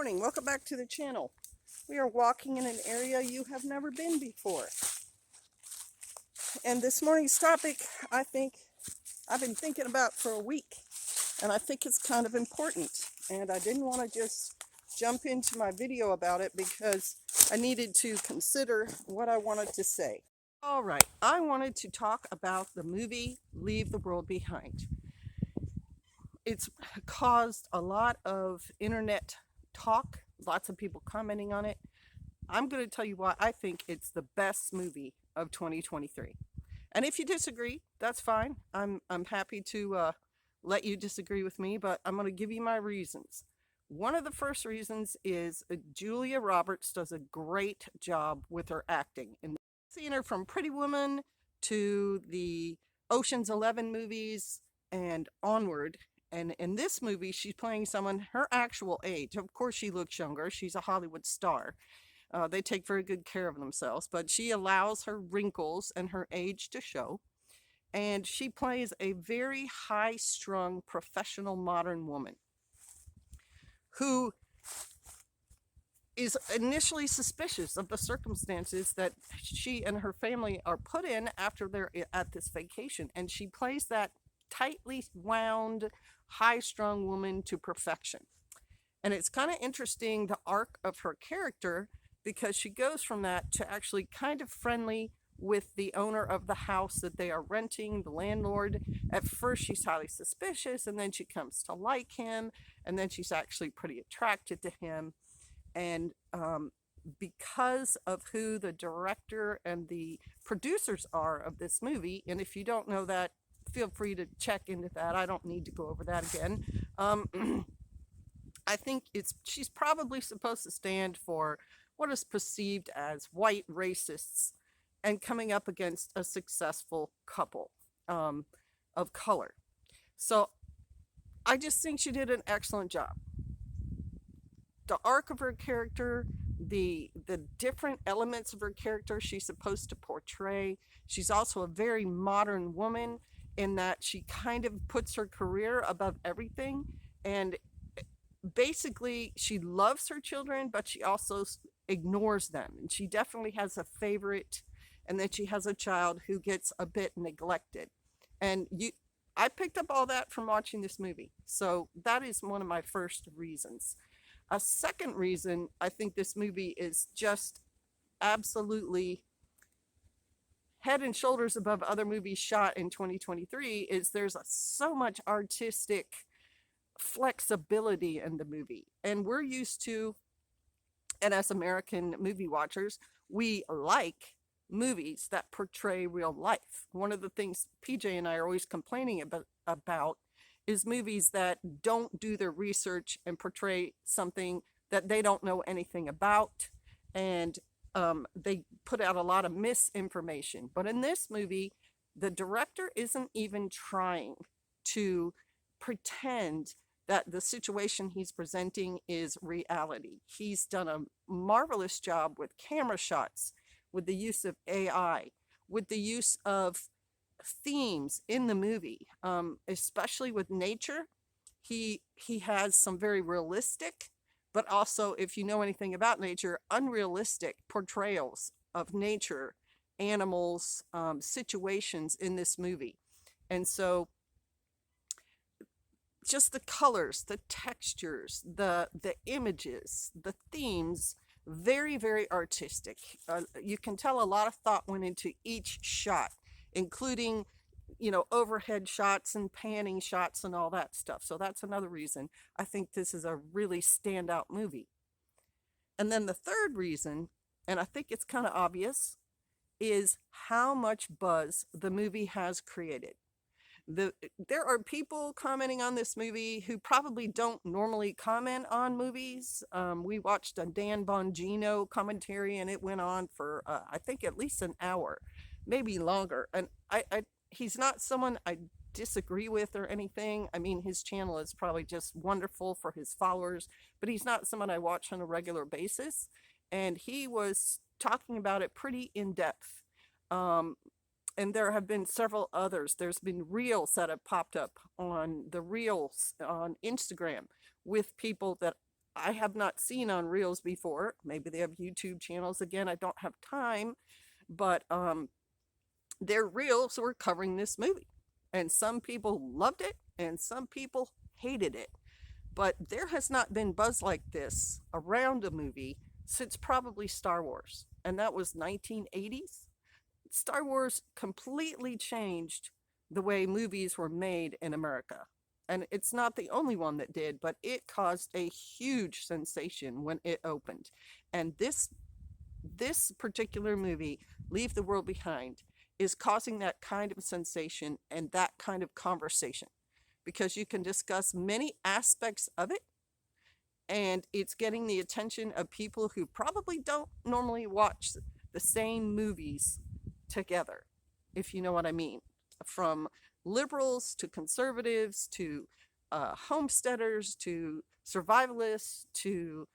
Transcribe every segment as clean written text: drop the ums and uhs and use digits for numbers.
morning. Welcome back to the channel. We are walking in an area you have never been before. And this morning's topic, I think, I've been thinking about for a week. And I think it's kind of important. And I didn't want to just jump into my video about it because I needed to consider what I wanted to say. All right, I wanted to talk about the movie Leave the World Behind. It's caused a lot of internet talk, lots of people commenting on it. I'm going to tell you why I think it's the best movie of 2023. And if you disagree, that's fine. I'm happy to let you disagree with me, but I'm going to give you my reasons. One of the first reasons is Julia Roberts does a great job with her acting. And seeing her from Pretty Woman to the Ocean's 11 movies and onward. And in this movie, she's playing someone her actual age. Of course, she looks younger. She's a Hollywood star. They take very good care of themselves, but she allows her wrinkles and her age to show. And she plays a very high-strung, professional modern woman who is initially suspicious of the circumstances that she and her family are put in after they're at this vacation. And she plays that tightly wound, high-strung woman to perfection. And it's kind of interesting, the arc of her character, because she goes from that to actually kind of friendly with the owner of the house that they are renting, the landlord. At first she's highly suspicious, and then she comes to like him, and then she's actually pretty attracted to him. And because of who the director and the producers are of this movie, and if you don't know that, feel free to check into that. I don't need to go over that again. I think she's probably supposed to stand for what is perceived as white racists and coming up against a successful couple of color. So I just think she did an excellent job. The arc of her character, the different elements of her character she's supposed to portray. She's also a very modern woman in that she kind of puts her career above everything. And basically, she loves her children, but she also ignores them. And she definitely has a favorite, and then she has a child who gets a bit neglected. And I picked up all that from watching this movie. So that is one of my first reasons. A second reason I think this movie is just absolutely head and shoulders above other movies shot in 2023 is there's so much artistic flexibility in the movie. And we're used to, and as American movie watchers, we like movies that portray real life. One of the things PJ and I are always complaining about is movies that don't do their research and portray something that they don't know anything about. And they put out a lot of misinformation. But in this movie, the director isn't even trying to pretend that the situation he's presenting is reality. He's done a marvelous job with camera shots, with the use of AI, with the use of themes in the movie, especially with nature. He has some very realistic, but also, if you know anything about nature, unrealistic portrayals of nature, animals, situations in this movie. And so just the colors, the textures, the images, the themes, very, very artistic. You can tell a lot of thought went into each shot, including, overhead shots and panning shots and all that stuff. So that's another reason I think this is a really standout movie. And then the third reason, and I think it's kind of obvious, is how much buzz the movie has created. There are people commenting on this movie who probably don't normally comment on movies. We watched a Dan Bongino commentary, and it went on for, I think, at least an hour, maybe longer. And he's not someone I disagree with or anything. I mean, his channel is probably just wonderful for his followers, but he's not someone I watch on a regular basis. And he was talking about it pretty in depth. And there have been several others. There's been reels that have popped up on the reels on Instagram with people that I have not seen on Reels before. Maybe they have YouTube channels. Again, I don't have time, but their Reels were covering this movie. And some people loved it and some people hated it. But there has not been buzz like this around a movie since probably Star Wars. And that was 1980s. Star Wars completely changed the way movies were made in America. And it's not the only one that did, but it caused a huge sensation when it opened. And this particular movie, Leave the World Behind, is causing that kind of sensation and that kind of conversation because you can discuss many aspects of it, and it's getting the attention of people who probably don't normally watch the same movies together, if you know what I mean. From liberals to conservatives to homesteaders to survivalists to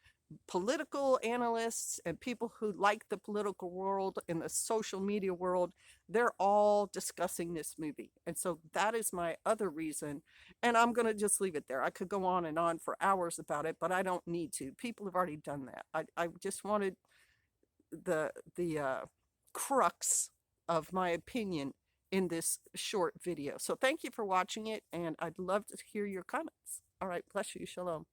political analysts and people who like the political world and the social media world, they're all discussing this movie. And so that is my other reason. And I'm going to just leave it there. I could go on for hours about it, but I don't need to. People have already done that. I just wanted the crux of my opinion in this short video. So thank you for watching it, and I'd love to hear your comments. All right, bless you. Shalom.